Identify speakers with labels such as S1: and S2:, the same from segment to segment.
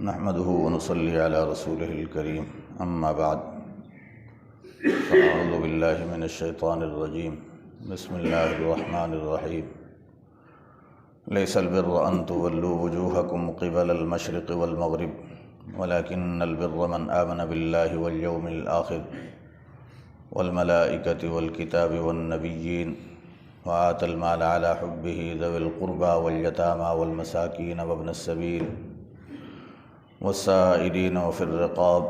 S1: نحمده ونصلي على رسوله الكريم اما بعد فاعوذ بالله من الشيطان الرجيم بسم الله الرحمن الرحيم ليس البر ان تولوا وجوهكم قبل المشرق والمغرب ولكن البر من آمن بالله واليوم الآخر والملائكة والكتاب والنبيين وآتى المال على حبه ذوي القربى واليتامى والمساكين وابن السبيل والسائلين وفي الرقاب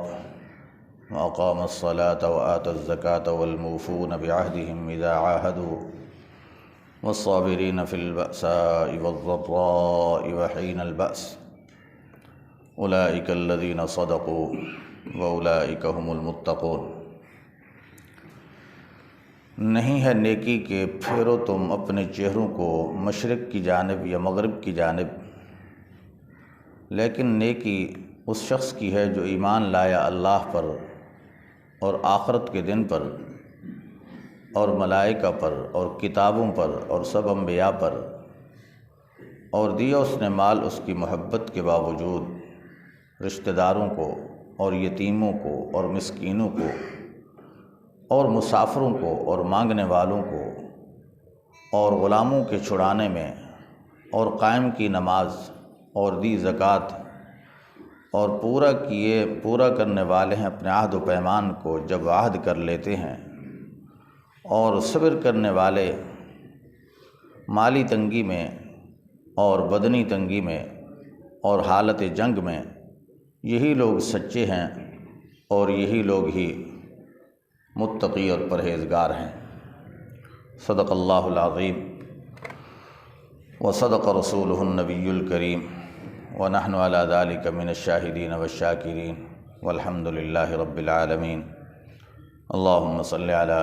S1: وأقام الصلاة وآتى الزكاة والموفون بعهدهم إذا عاهدوا والصابرين في البأساء والضراء وحين البأس اولئک الذین صدقوا واولئک هم المتقون۔ نہیں ہے نیکی کہ پھیرو تم اپنے چہروں کو مشرق کی جانب یا مغرب کی جانب، لیکن نیکی اس شخص کی ہے جو ایمان لایا اللہ پر اور آخرت کے دن پر اور ملائکہ پر اور کتابوں پر اور سب انبیاء پر، اور دیا اس نے مال اس کی محبت کے باوجود رشتہ داروں کو اور یتیموں کو اور مسکینوں کو اور مسافروں کو اور مانگنے والوں کو اور غلاموں کے چھڑانے میں، اور قائم کی نماز اور دی زکوٰۃ، اور پورا کرنے والے ہیں اپنے عہد و پیمان کو جب عہد کر لیتے ہیں، اور صبر کرنے والے مالی تنگی میں اور بدنی تنگی میں اور حالت جنگ میں، یہی لوگ سچے ہیں اور یہی لوگ ہی متقی اور پرہیزگار ہیں۔ صدق اللہ العظیم وصدق رسولہ النبی الکریم ونحن علی ذلک من الشاہدین والشاکرین والحمد للہ رب العالمین۔ اللہم صلی علی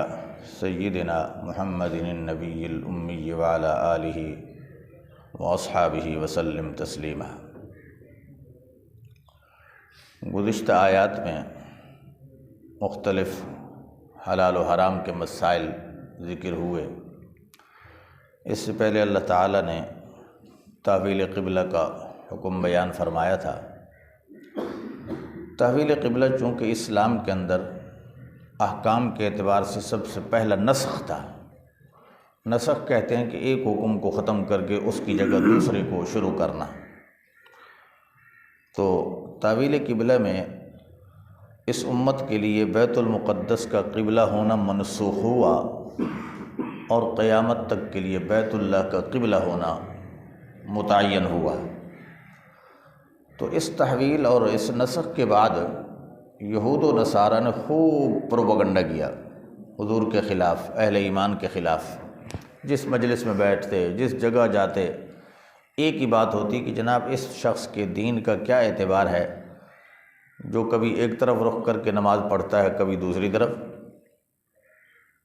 S1: سیدنا محمد النبی الامی وعلی آلہ واصحابہ وسلم تسلیما۔ گزشتہ آیات میں مختلف حلال و حرام کے مسائل ذکر ہوئے۔ اس سے پہلے اللہ تعالیٰ نے تحویل قبلہ کا حکم بیان فرمایا تھا۔ تحویل قبلہ چونکہ اسلام کے اندر احکام کے اعتبار سے سب سے پہلا نسخ تھا۔ نسخ کہتے ہیں کہ ایک حکم کو ختم کر کے اس کی جگہ دوسرے کو شروع کرنا۔ تو تحویل قبلہ میں اس امت کے لیے بیت المقدس کا قبلہ ہونا منسوخ ہوا، اور قیامت تک کے لیے بیت اللہ کا قبلہ ہونا متعین ہوا۔ تو اس تحویل اور اس نسخ کے بعد یہود و نصارہ نے خوب پروپیگنڈا کیا حضور کے خلاف، اہل ایمان کے خلاف۔ جس مجلس میں بیٹھتے، جس جگہ جاتے، ایک ہی بات ہوتی کہ جناب اس شخص کے دین کا کیا اعتبار ہے جو کبھی ایک طرف رخ کر کے نماز پڑھتا ہے، کبھی دوسری طرف۔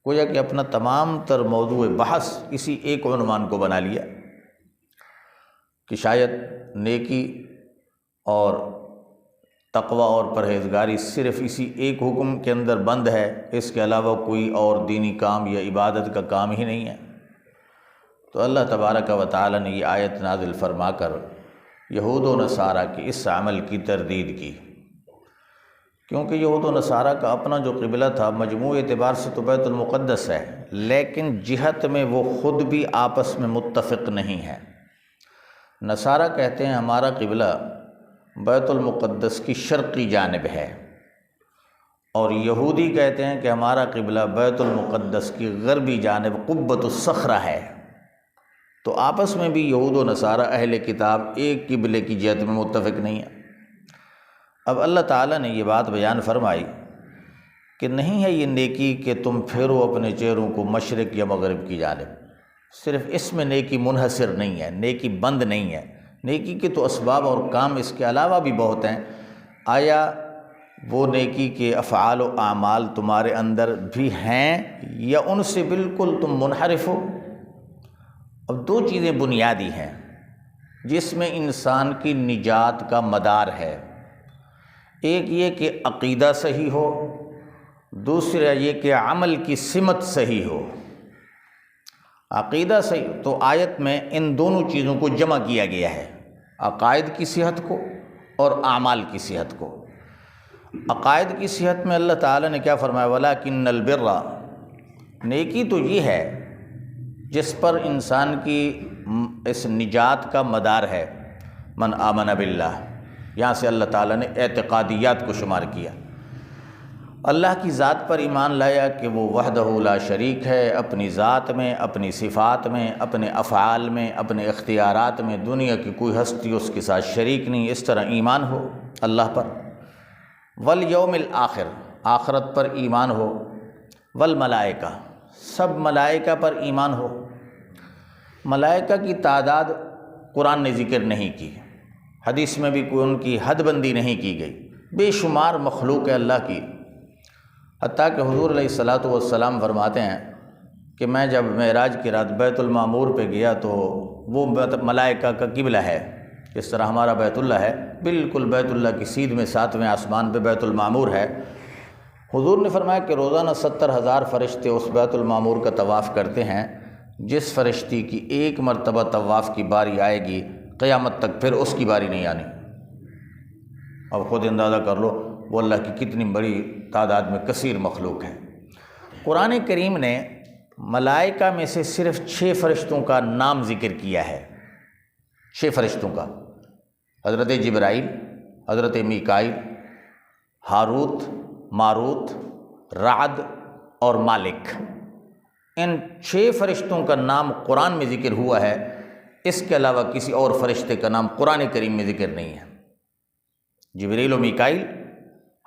S1: گویا کہ اپنا تمام تر موضوع بحث اسی ایک عنوان کو بنا لیا کہ شاید نیکی اور تقوی اور پرہیزگاری صرف اسی ایک حکم کے اندر بند ہے، اس کے علاوہ کوئی اور دینی کام یا عبادت کا کام ہی نہیں ہے۔ تو اللہ تبارک و تعالیٰ نے یہ آیت نازل فرما کر یہود و نصارہ کے اس عمل کی تردید کی، کیونکہ یہود و نصارہ کا اپنا جو قبلہ تھا مجموع اعتبار سے تو بیت المقدس ہے، لیکن جہت میں وہ خود بھی آپس میں متفق نہیں ہے۔ نصارہ کہتے ہیں ہمارا قبلہ بیت المقدس کی شرقی جانب ہے، اور یہودی کہتے ہیں کہ ہمارا قبلہ بیت المقدس کی غربی جانب قبۃ الصخرہ ہے۔ تو آپس میں بھی یہود و نصارہ اہل کتاب ایک قبلے کی جہت میں متفق نہیں ہے۔ اب اللہ تعالیٰ نے یہ بات بیان فرمائی کہ نہیں ہے یہ نیکی کہ تم پھیرو اپنے چہروں کو مشرق یا مغرب کی جانب۔ صرف اس میں نیکی منحصر نہیں ہے، نیکی بند نہیں ہے۔ نیکی کے تو اسباب اور کام اس کے علاوہ بھی بہت ہیں۔ آیا وہ نیکی کے افعال و اعمال تمہارے اندر بھی ہیں یا ان سے بالکل تم منحرف ہو؟ اب دو چیزیں بنیادی ہیں جس میں انسان کی نجات کا مدار ہے، ایک یہ کہ عقیدہ صحیح ہو، دوسرا یہ کہ عمل کی سمت صحیح ہو۔ عقیدہ صحیح تو آیت میں ان دونوں چیزوں کو جمع کیا گیا ہے، عقائد کی صحت کو اور اعمال کی صحت کو۔ عقائد کی صحت میں اللہ تعالیٰ نے کیا فرمایا؟ وَلَٰكِنَّ الْبِرَّ، نیکی تو یہ ہے جس پر انسان کی اس نجات کا مدار ہے، من آمن باللہ، یہاں سے اللہ تعالیٰ نے اعتقادیات کو شمار کیا۔ اللہ کی ذات پر ایمان لایا کہ وہ وحدہ لا شریک ہے، اپنی ذات میں، اپنی صفات میں، اپنے افعال میں، اپنے اختیارات میں، دنیا کی کوئی ہستی اس کے ساتھ شریک نہیں، اس طرح ایمان ہو اللہ پر۔ والیوم الآخر، آخرت پر ایمان ہو۔ والملائکہ، سب ملائکہ پر ایمان ہو۔ ملائکہ کی تعداد قرآن نے ذکر نہیں کی، حدیث میں بھی کوئی ان کی حد بندی نہیں کی گئی، بے شمار مخلوق ہے اللہ کی۔ حتیٰ کہ حضور علیہ الصلاۃ والسلام فرماتے ہیں کہ میں جب معراج کی رات بیت المعمور پہ گیا تو وہ ملائکہ کا قبلہ ہے، جس طرح ہمارا بیت اللہ ہے، بالکل بیت اللہ کی سیدھ میں 7ویں آسمان پہ بیت المعمور ہے۔ حضور نے فرمایا کہ روزانہ 70,000 فرشتے اس بیت المعمور کا طواف کرتے ہیں، جس فرشتی کی ایک مرتبہ طواف کی باری آئے گی قیامت تک پھر اس کی باری نہیں آنی۔ اب خود اندازہ کر لو وہ اللہ کی کتنی بڑی تعداد میں کثیر مخلوق ہے۔ قرآن کریم نے ملائکہ میں سے صرف 6 فرشتوں کا نام ذکر کیا ہے، 6 فرشتوں کا، حضرت جبرائیل، حضرت میکائیل، ہاروت، ماروت، رعد اور مالک۔ ان 6 فرشتوں کا نام قرآن میں ذکر ہوا ہے، اس کے علاوہ کسی اور فرشتے کا نام قرآن کریم میں ذکر نہیں ہے۔ جبریل و میکائیل،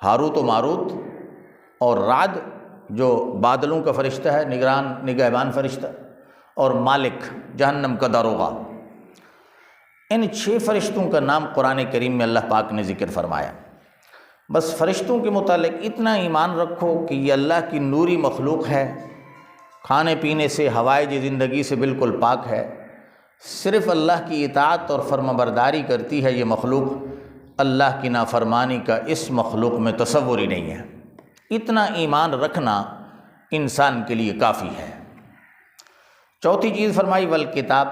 S1: ہاروت و ماروت اور رعد جو بادلوں کا فرشتہ ہے، نگہبان فرشتہ، اور مالک جہنم کا داروغہ، ان 6 فرشتوں کا نام قرآن کریم میں اللہ پاک نے ذکر فرمایا۔ بس فرشتوں کے متعلق اتنا ایمان رکھو کہ یہ اللہ کی نوری مخلوق ہے، کھانے پینے سے، ہوائج زندگی سے بالکل پاک ہے، صرف اللہ کی اطاعت اور فرمانبرداری کرتی ہے یہ مخلوق، اللہ کی نافرمانی کا اس مخلوق میں تصور ہی نہیں ہے۔ اتنا ایمان رکھنا انسان کے لیے کافی ہے۔ چوتھی چیز فرمائی والکتاب،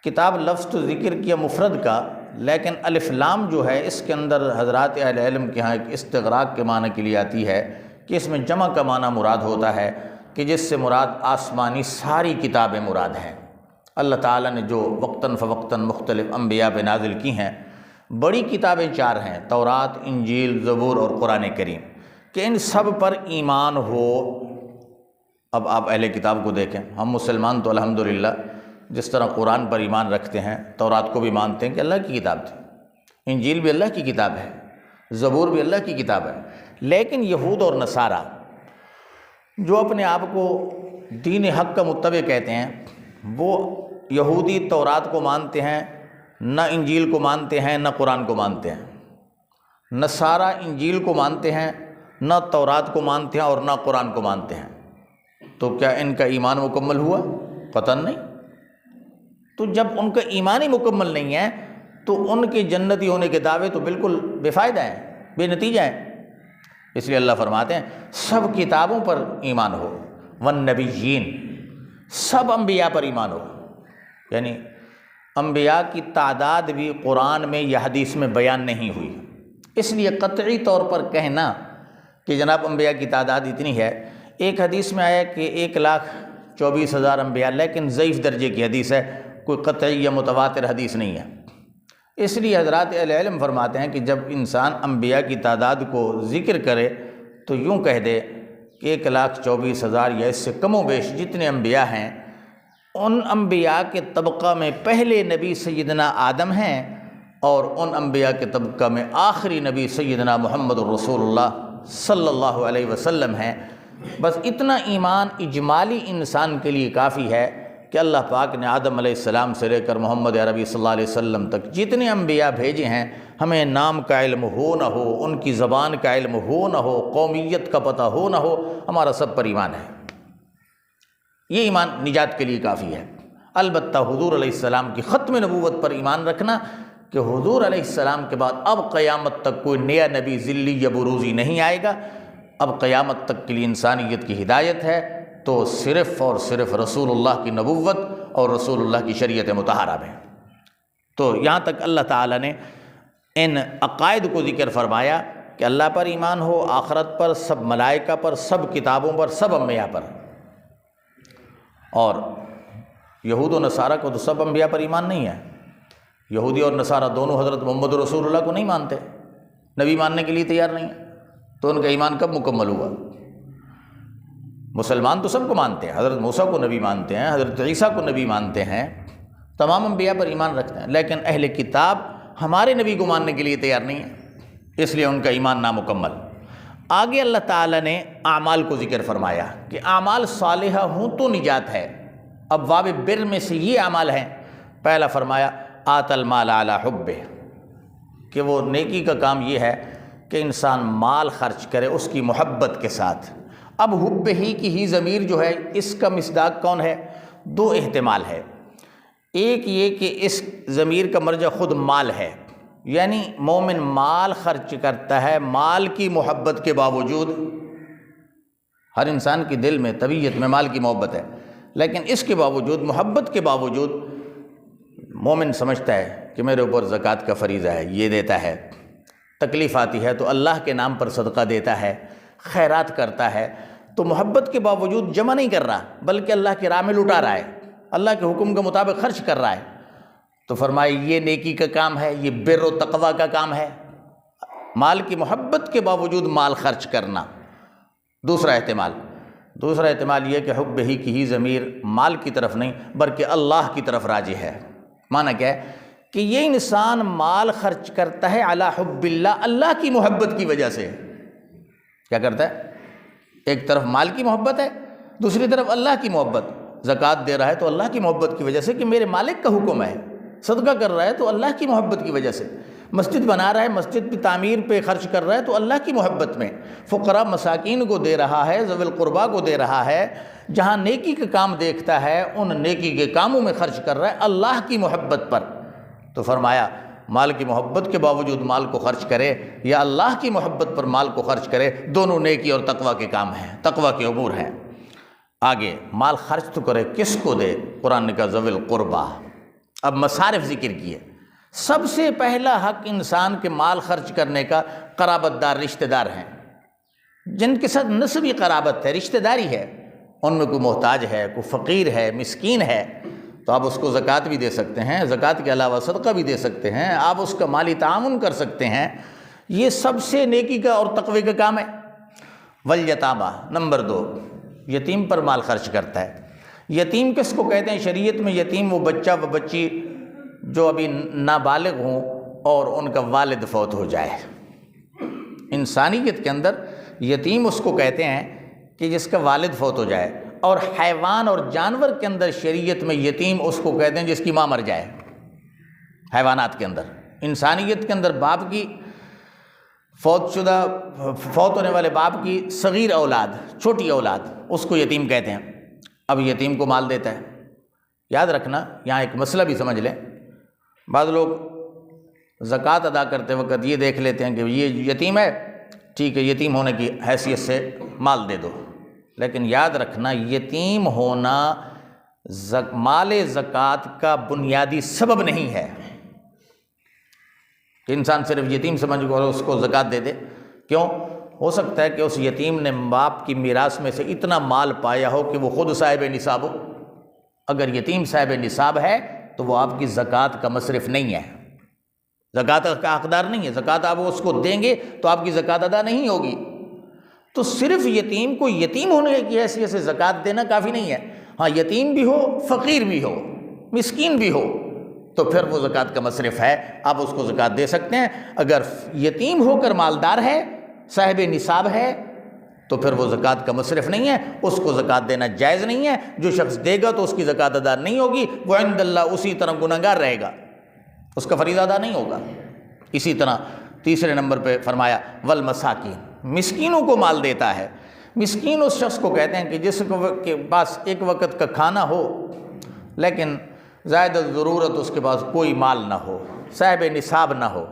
S1: کتاب لفظ تو ذکر کیا مفرد کا، لیکن الف لام جو ہے اس کے اندر حضرات اہل علم کے ہاں ایک استغراق کے معنی کے لیے آتی ہے کہ اس میں جمع کا معنی مراد ہوتا ہے، کہ جس سے مراد آسمانی ساری کتابیں مراد ہیں۔ اللہ تعالیٰ نے جو وقتاً فوقتاً مختلف انبیاء پہ نازل کی ہیں، بڑی کتابیں 4 ہیں، تورات، انجیل، زبور اور قرآن کریم، کہ ان سب پر ایمان ہو۔ اب آپ اہل کتاب کو دیکھیں، ہم مسلمان تو الحمدللہ جس طرح قرآن پر ایمان رکھتے ہیں، تورات کو بھی مانتے ہیں کہ اللہ کی کتاب تھی، انجیل بھی اللہ کی کتاب ہے، زبور بھی اللہ کی کتاب ہے، لیکن یہود اور نصارہ جو اپنے آپ کو دین حق کا متبع کہتے ہیں، وہ یہودی تورات کو مانتے ہیں، نہ انجیل کو مانتے ہیں، نہ قرآن کو مانتے ہیں۔ نصارہ انجیل کو مانتے ہیں، نہ تورات کو مانتے ہیں اور نہ قرآن کو مانتے ہیں۔ تو کیا ان کا ایمان مکمل ہوا؟ قطعاً نہیں۔ تو جب ان کا ایمان ہی مکمل نہیں ہے تو ان کے جنتی ہونے کے دعوے تو بالکل بے فائدہ ہیں، بے نتیجہ ہیں۔ اس لیے اللہ فرماتے ہیں سب کتابوں پر ایمان ہو، والنبیین، سب انبیاء پر ایمان ہو، یعنی انبیاء کی تعداد بھی قرآن میں یا حدیث میں بیان نہیں ہوئی، اس لیے قطعی طور پر کہنا کہ جناب انبیاء کی تعداد اتنی ہے، ایک حدیث میں آیا کہ 1,24,000 انبیاء، لیکن ضعیف درجے کی حدیث ہے، کوئی قطعی یا متواتر حدیث نہیں ہے۔ اس لیے حضرات اہل علم فرماتے ہیں کہ جب انسان انبیاء کی تعداد کو ذکر کرے تو یوں کہہ دے کہ 1,24,000 یا اس سے کم و بیش جتنے انبیاء ہیں، ان انبیاء کے طبقہ میں پہلے نبی سیدنا آدم ہیں، اور ان انبیاء کے طبقہ میں آخری نبی سیدنا محمد الرسول اللہ صلی اللہ علیہ وسلم ہیں۔ بس اتنا ایمان اجمالی انسان کے لیے کافی ہے کہ اللہ پاک نے آدم علیہ السلام سے لے کر محمد عربی صلی اللہ علیہ وسلم تک جتنے انبیاء بھیجے ہیں، ہمیں نام کا علم ہو نہ ہو، ان کی زبان کا علم ہو نہ ہو، قومیت کا پتہ ہو نہ ہو، ہمارا سب پر ایمان ہے۔ یہ ایمان نجات کے لیے کافی ہے۔ البتہ حضور علیہ السلام کی ختم نبوت پر ایمان رکھنا کہ حضور علیہ السلام کے بعد اب قیامت تک کوئی نیا نبی ذلی یا بروزی نہیں آئے گا، اب قیامت تک کے لیے انسانیت کی ہدایت ہے، تو صرف اور صرف رسول اللہ کی نبوت اور رسول اللہ کی شریعت مطہرہ میں۔ تو یہاں تک اللہ تعالیٰ نے ان عقائد کو ذکر فرمایا کہ اللہ پر ایمان ہو، آخرت پر، سب ملائکہ پر، سب کتابوں پر، سب انبیاء پر۔ اور یہود و نصارہ کو تو سب انبیاء پر ایمان نہیں ہے، یہودی اور نصارہ دونوں حضرت محمد رسول اللہ کو نہیں مانتے، نبی ماننے کے لیے تیار نہیں ہے، تو ان کا ایمان کب مکمل ہوا؟ مسلمان تو سب کو مانتے ہیں، حضرت موسیٰ کو نبی مانتے ہیں، حضرت عیسیٰ کو نبی مانتے ہیں، تمام انبیاء پر ایمان رکھتے ہیں، لیکن اہل کتاب ہمارے نبی کو ماننے کے لیے تیار نہیں ہے، اس لیے ان کا ایمان نامکمل۔ آگے اللہ تعالیٰ نے اعمال کو ذکر فرمایا کہ اعمال صالحہ ہوں تو نجات ہے۔ ابواب بر میں سے یہ اعمال ہیں۔ پہلا فرمایا آت المال علی حبہ، کہ وہ نیکی کا کام یہ ہے کہ انسان مال خرچ کرے اس کی محبت کے ساتھ۔ اب حب ہی کی ہی ضمیر جو ہے، اس کا مصداق کون ہے؟ دو احتمال ہے۔ ایک یہ کہ اس ضمیر کا مرجع خود مال ہے، یعنی مومن مال خرچ کرتا ہے مال کی محبت کے باوجود۔ ہر انسان کے دل میں، طبیعت میں مال کی محبت ہے، لیکن اس کے باوجود، محبت کے باوجود، مومن سمجھتا ہے کہ میرے اوپر زکوٰۃ کا فریضہ ہے، یہ دیتا ہے، تکلیف آتی ہے تو اللہ کے نام پر صدقہ دیتا ہے، خیرات کرتا ہے، تو محبت کے باوجود جمع نہیں کر رہا بلکہ اللہ کی راہ میں لٹا رہا ہے، اللہ کے حکم کے مطابق خرچ کر رہا ہے، تو فرمایا یہ نیکی کا کام ہے، یہ بر و تقوی کا کام ہے، مال کی محبت کے باوجود مال خرچ کرنا۔ دوسرا احتمال یہ کہ حب ہی کی ہی ضمیر مال کی طرف نہیں بلکہ اللہ کی طرف راجع ہے۔ معنی کیا ہے کہ یہ انسان مال خرچ کرتا ہے علی حب اللہ، اللہ کی محبت کی وجہ سے۔ کیا کرتا ہے؟ ایک طرف مال کی محبت ہے، دوسری طرف اللہ کی محبت۔ زکوٰۃ دے رہا ہے تو اللہ کی محبت کی وجہ سے کہ میرے مالک کا حکم ہے، صدقہ کر رہا ہے تو اللہ کی محبت کی وجہ سے، مسجد بنا رہا ہے، مسجد کی تعمیر پہ خرچ کر رہا ہے تو اللہ کی محبت میں، فقراء مساکین کو دے رہا ہے، ذوی القربیٰ کو دے رہا ہے، جہاں نیکی کا کام دیکھتا ہے ان نیکی کے کاموں میں خرچ کر رہا ہے اللہ کی محبت پر۔ تو فرمایا مال کی محبت کے باوجود مال کو خرچ کرے یا اللہ کی محبت پر مال کو خرچ کرے، دونوں نیکی اور تقوی کے کام ہیں، تقوی کے امور ہیں۔ آگے مال خرچ تو کرے، کس کو دے؟ قرآن نے کہا ذوی القربیٰ۔ اب مصارف ذکر کیے۔ سب سے پہلا حق انسان کے مال خرچ کرنے کا قرابت دار، رشتہ دار ہیں، جن کے ساتھ نسبی قرابت ہے، رشتہ داری ہے، ان میں کوئی محتاج ہے، کوئی فقیر ہے، مسکین ہے، تو آپ اس کو زکوٰۃ بھی دے سکتے ہیں، زکوٰۃ کے علاوہ صدقہ بھی دے سکتے ہیں، آپ اس کا مالی تعاون کر سکتے ہیں، یہ سب سے نیکی کا اور تقوی کا کام ہے۔ والیتامى، نمبر 2، یتیم پر مال خرچ کرتا ہے۔ یتیم کس کو کہتے ہیں شریعت میں؟ یتیم وہ بچہ و بچی جو ابھی نابالغ ہوں اور ان کا والد فوت ہو جائے۔ انسانیت کے اندر یتیم اس کو کہتے ہیں کہ جس کا والد فوت ہو جائے، اور حیوان اور جانور کے اندر شریعت میں یتیم اس کو کہتے ہیں جس کی ماں مر جائے۔ حیوانات کے اندر، انسانیت کے اندر باپ کی فوت ہونے والے باپ کی صغیر اولاد، چھوٹی اولاد، اس کو یتیم کہتے ہیں۔ اب یتیم کو مال دیتا ہے۔ یاد رکھنا، یہاں ایک مسئلہ بھی سمجھ لیں، بعض لوگ زکوٰۃ ادا کرتے وقت یہ دیکھ لیتے ہیں کہ یہ یتیم ہے، ٹھیک ہے، یتیم ہونے کی حیثیت سے مال دے دو، لیکن یاد رکھنا یتیم ہونا مال زکوٰۃ کا بنیادی سبب نہیں ہے کہ انسان صرف یتیم سمجھ کر اس کو زکوٰۃ دے دے۔ کیوں؟ ہو سکتا ہے کہ اس یتیم نے باپ کی میراث میں سے اتنا مال پایا ہو کہ وہ خود صاحب نصاب ہو۔ اگر یتیم صاحب نصاب ہے تو وہ آپ کی زکوٰۃ کا مصرف نہیں ہے، زکوٰۃ کا حقدار نہیں ہے، زکوٰۃ آپ اس کو دیں گے تو آپ کی زکوٰۃ ادا نہیں ہوگی۔ تو صرف یتیم کو یتیم ہونے کی حیثیت سے زکوٰۃ دینا کافی نہیں ہے۔ ہاں، یتیم بھی ہو، فقیر بھی ہو، مسکین بھی ہو، تو پھر وہ زکوٰۃ کا مصرف ہے، آپ اس کو زکوٰۃ دے سکتے ہیں۔ اگر یتیم ہو کر مالدار ہے، صاحب نصاب ہے، تو پھر وہ زکوٰۃ کا مصرف نہیں ہے، اس کو زکوٰۃ دینا جائز نہیں ہے۔ جو شخص دے گا تو اس کی زکوٰۃ ادا نہیں ہوگی، وہ عند اللہ اسی طرح گنہگار رہے گا، اس کا فریضہ ادا نہیں ہوگا۔ اسی طرح تیسرے نمبر پہ فرمایا والمساکین، مسکینوں کو مال دیتا ہے۔ مسکین اس شخص کو کہتے ہیں کہ جس کے پاس ایک وقت کا کھانا ہو لیکن زائد ضرورت اس کے پاس کوئی مال نہ ہو، صاحب نصاب نہ ہو۔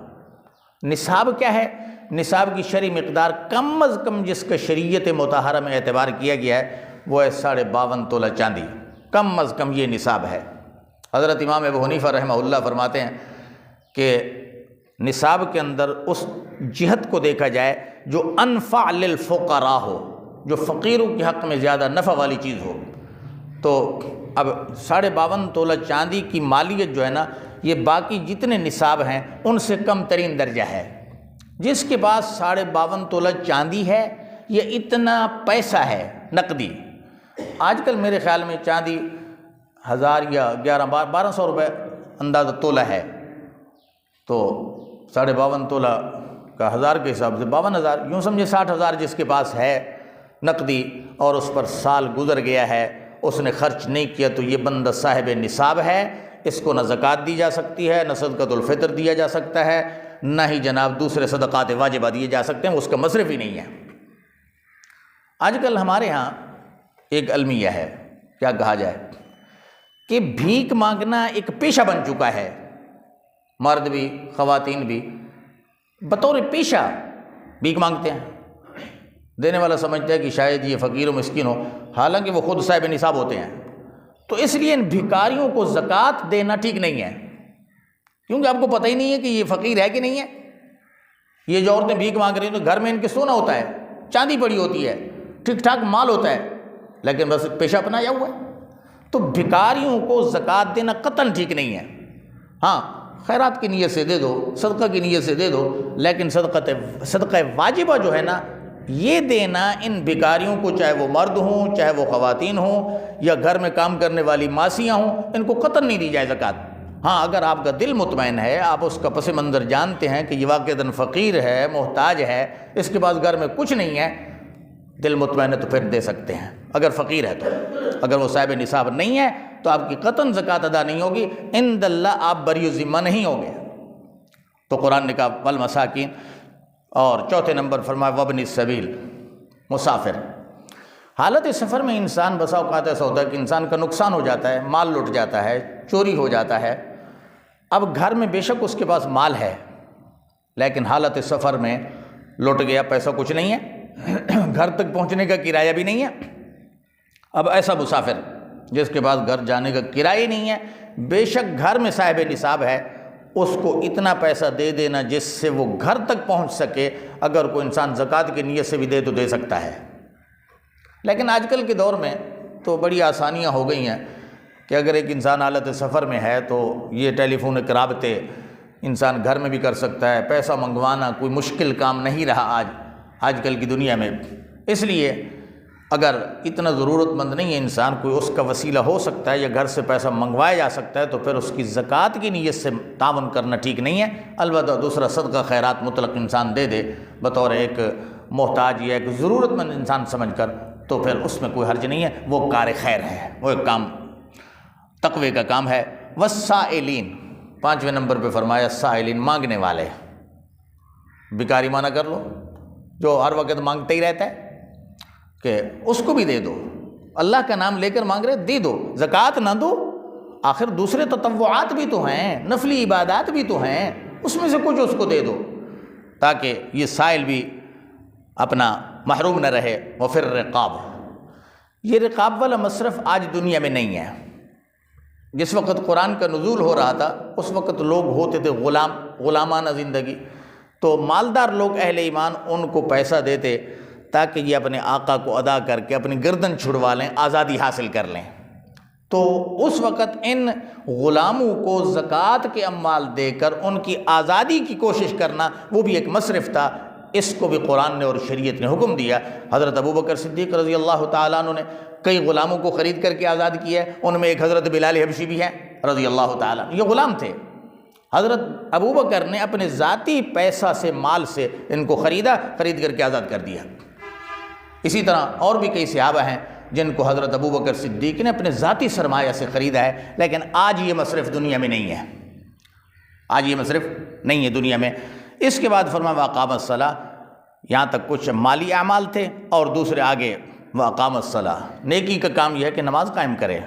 S1: نصاب کیا ہے؟ نصاب کی شرعی مقدار کم از کم جس کا شریعت مطہرہ میں اعتبار کیا گیا ہے وہ ہے 52.5 تولہ چاندی، کم از کم یہ نصاب ہے۔ حضرت امام ابو حنیفہ رحمہ اللہ فرماتے ہیں کہ نصاب کے اندر اس جہت کو دیکھا جائے جو انفع للفقراء ہو، جو فقیروں کے حق میں زیادہ نفع والی چیز ہو۔ تو اب 52.5 تولہ چاندی کی مالیت جو ہے نا، یہ باقی جتنے نصاب ہیں ان سے کم ترین درجہ ہے۔ جس کے پاس 52.5 تولہ چاندی ہے، یہ اتنا پیسہ ہے نقدی۔ آج کل میرے خیال میں چاندی 1000 یا 1200 روپے اندازہ تولہ ہے، تو 52.5 تولہ کا 1000 کے حساب سے 52,000، یوں سمجھے 60,000 جس کے پاس ہے نقدی اور اس پر سال گزر گیا ہے، اس نے خرچ نہیں کیا، تو یہ بندہ صاحب نصاب ہے۔ اس کو نہ زکوٰۃ دی جا سکتی ہے، نہ صدقۃ الفطر دیا جا سکتا ہے، نہ ہی جناب دوسرے صدقات واجبہ دیے جا سکتے ہیں، اس کا مصرف ہی نہیں ہے۔ آج کل ہمارے ہاں ایک المیہ ہے، کیا کہا جائے کہ بھیک مانگنا ایک پیشہ بن چکا ہے، مرد بھی خواتین بھی بطور پیشہ بھیک مانگتے ہیں۔ دینے والا سمجھتا ہے کہ شاید یہ فقیر و مسکین ہو، حالانکہ وہ خود صاحب نصاب ہوتے ہیں۔ تو اس لیے ان بھکاریوں کو زکوٰۃ دینا ٹھیک نہیں ہے، کیونکہ آپ کو پتہ ہی نہیں ہے کہ یہ فقیر ہے کہ نہیں ہے۔ یہ جو عورتیں بھیک مانگ رہی ہیں تو گھر میں ان کے سونا ہوتا ہے، چاندی پڑی ہوتی ہے، ٹھیک ٹھاک مال ہوتا ہے، لیکن بس پیشہ اپنایا ہوا ہے۔ تو بھکاریوں کو زکوٰۃ دینا قطعاً ٹھیک نہیں ہے۔ ہاں خیرات کی نیت سے دے دو، صدقہ کی نیت سے دے دو، لیکن صدقہ واجبہ جو ہے نا، یہ دینا ان بھکاریوں کو، چاہے وہ مرد ہوں چاہے وہ خواتین ہوں یا گھر میں کام کرنے والی ماسیاں ہوں، ان کو قطعاً نہیں دی جائے زکوٰۃ۔ ہاں اگر آپ کا دل مطمئن ہے، آپ اس کا پس منظر جانتے ہیں کہ یہ واقعتاً فقیر ہے، محتاج ہے، اس کے پاس گھر میں کچھ نہیں ہے، دل مطمئن ہے تو پھر دے سکتے ہیں اگر فقیر ہے تو۔ اگر وہ صاحب نصاب نہیں ہے تو آپ کی قطعاً زکوٰۃ ادا نہیں ہوگی، عند اللہ آپ بری ذمہ نہیں ہوں گے۔ تو قرآن نے کہا والمساکین، اور چوتھے نمبر فرمایا وابن السبیل، مسافر۔ حالت سفر میں انسان بسا اوقات ایسا ہوتا ہے کہ انسان کا نقصان ہو جاتا ہے، مال لٹ جاتا ہے، چوری ہو جاتا ہے۔ اب گھر میں بے شک اس کے پاس مال ہے، لیکن حالت سفر میں لٹ گیا، پیسہ کچھ نہیں ہے، گھر تک پہنچنے کا کرایہ بھی نہیں ہے۔ اب ایسا مسافر جس کے پاس گھر جانے کا کرایہ نہیں ہے، بے شک گھر میں صاحب نصاب ہے، اس کو اتنا پیسہ دے دینا جس سے وہ گھر تک پہنچ سکے۔ اگر کوئی انسان زکوٰۃ کی نیت سے بھی دے تو دے سکتا ہے، لیکن آج کل کے دور میں تو بڑی آسانیاں ہو گئی ہیں کہ اگر ایک انسان حالت سفر میں ہے تو یہ ٹیلی فون کے رابطے انسان گھر میں بھی کر سکتا ہے۔ پیسہ منگوانا کوئی مشکل کام نہیں رہا آج کل کی دنیا میں۔ اس لیے اگر اتنا ضرورت مند نہیں ہے انسان، کوئی اس کا وسیلہ ہو سکتا ہے یا گھر سے پیسہ منگوایا جا سکتا ہے، تو پھر اس کی زکوٰۃ کی نیت سے تعاون کرنا ٹھیک نہیں ہے۔ البتہ دوسرا صدقہ خیرات مطلق انسان دے دے بطور ایک محتاج یا ایک ضرورت مند انسان سمجھ کر، تو پھر اس میں کوئی حرج نہیں ہے، وہ کار خیر ہے، وہ ایک کام تقوی کا کام ہے۔ والسائلین، 5ویں نمبر پہ فرمایا سائلین، مانگنے والے۔ بھکاری مانا کر لو، جو ہر وقت مانگتے ہی رہتا ہے، کہ اس کو بھی دے دو، اللہ کا نام لے کر مانگ رہے دے دو، زکوٰۃ نہ دو، آخر دوسرے تطوعات بھی تو ہیں، نفلی عبادات بھی تو ہیں، اس میں سے کچھ اس کو دے دو تاکہ یہ سائل بھی اپنا محروم نہ رہے۔ وفر رقاب، یہ رقاب والا مصرف آج دنیا میں نہیں ہے۔ جس وقت قرآن کا نزول ہو رہا تھا اس وقت لوگ ہوتے تھے غلامانہ زندگی، تو مالدار لوگ اہل ایمان ان کو پیسہ دیتے تاکہ یہ اپنے آقا کو ادا کر کے اپنی گردن چھڑوا لیں، آزادی حاصل کر لیں۔ تو اس وقت ان غلاموں کو زکوٰۃ کے اموال دے کر ان کی آزادی کی کوشش کرنا وہ بھی ایک مصرف تھا۔ اس کو بھی قرآن نے اور شریعت نے حکم دیا۔ حضرت ابوبکر صدیق رضی اللہ تعالیٰ عنہ نے کئی غلاموں کو خرید کر کے آزاد کیا ہے، ان میں ایک حضرت بلال حبشی بھی ہیں رضی اللہ تعالیٰ عنہ، یہ غلام تھے۔ حضرت ابوبکر نے اپنے ذاتی پیسہ سے، مال سے ان کو خرید کر کے آزاد کر دیا۔ اسی طرح اور بھی کئی صحابہ ہیں جن کو حضرت ابوبکر صدیق نے اپنے ذاتی سرمایہ سے خریدا ہے، لیکن آج یہ مصرف دنیا میں نہیں ہے، آج یہ مصرف نہیں ہے دنیا میں۔ اس کے بعد فرمایا واقام الصلاۃ، یہاں تک کچھ مالی اعمال تھے، اور دوسرے آگے واقام الصلاۃ، نیکی کا کام یہ ہے کہ نماز قائم کرے،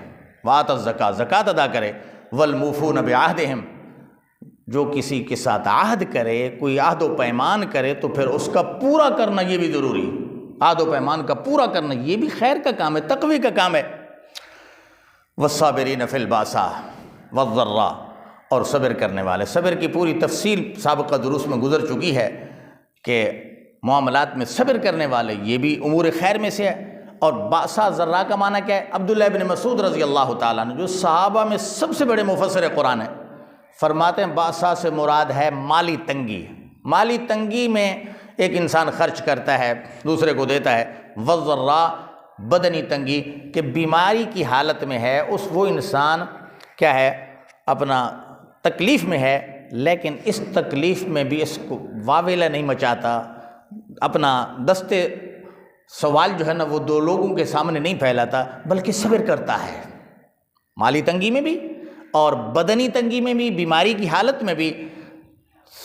S1: وآت الزکاۃ، زکوٰۃ ادا کرے، والموفون بعہدہم، جو کسی کے ساتھ عہد کرے، کوئی عہد و پیمان کرے تو پھر اس کا پورا کرنا یہ بھی ضروری، عہد و پیمان کا پورا کرنا یہ بھی خیر کا کام ہے، تقوی کا کام ہے۔ والصابرین فی الباساء والضراء، اور صبر کرنے والے۔ صبر کی پوری تفصیل سابقہ دروس میں گزر چکی ہے کہ معاملات میں صبر کرنے والے یہ بھی امور خیر میں سے ہے۔ اور باسا ذرا کا معنی کیا ہے؟ عبداللہ ابن مسعود رضی اللہ تعالیٰ عنہ جو صحابہ میں سب سے بڑے مفسر قرآن ہیں، فرماتے ہیں باسا سے مراد ہے مالی تنگی۔ مالی تنگی میں ایک انسان خرچ کرتا ہے، دوسرے کو دیتا ہے۔ وذرا بدنی تنگی کہ بیماری کی حالت میں ہے، وہ انسان کیا ہے، اپنا تکلیف میں ہے، لیکن اس تکلیف میں بھی اس کو واویلا نہیں مچاتا، اپنا دستے سوال جو ہے نا وہ دو لوگوں کے سامنے نہیں پھیلاتا، بلکہ صبر کرتا ہے مالی تنگی میں بھی اور بدنی تنگی میں بھی، بیماری کی حالت میں بھی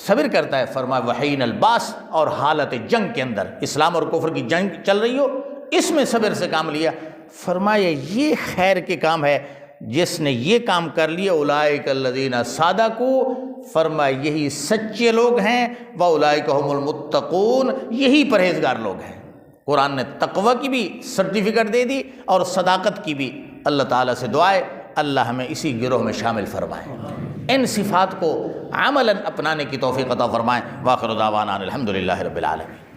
S1: صبر کرتا ہے۔ فرمایا وحین الباس، اور حالت جنگ کے اندر، اسلام اور کفر کی جنگ چل رہی ہو، اس میں صبر سے کام لیا۔ فرمایا یہ خیر کے کام ہے، جس نے یہ کام کر لیا اولئک الذین صدقوا، فرمایا یہی سچے لوگ ہیں، واولئک هم المتقون، یہی پرہیزگار لوگ ہیں۔ قرآن نے تقوی کی بھی سرٹیفکیٹ دے دی اور صداقت کی بھی۔ اللہ تعالیٰ سے دعائے اللہ ہمیں اسی گروہ میں شامل فرمائے، ان صفات کو عملاً اپنانے کی توفیق عطا فرمائے۔ وآخر دعوانا الحمدللہ رب العالمین۔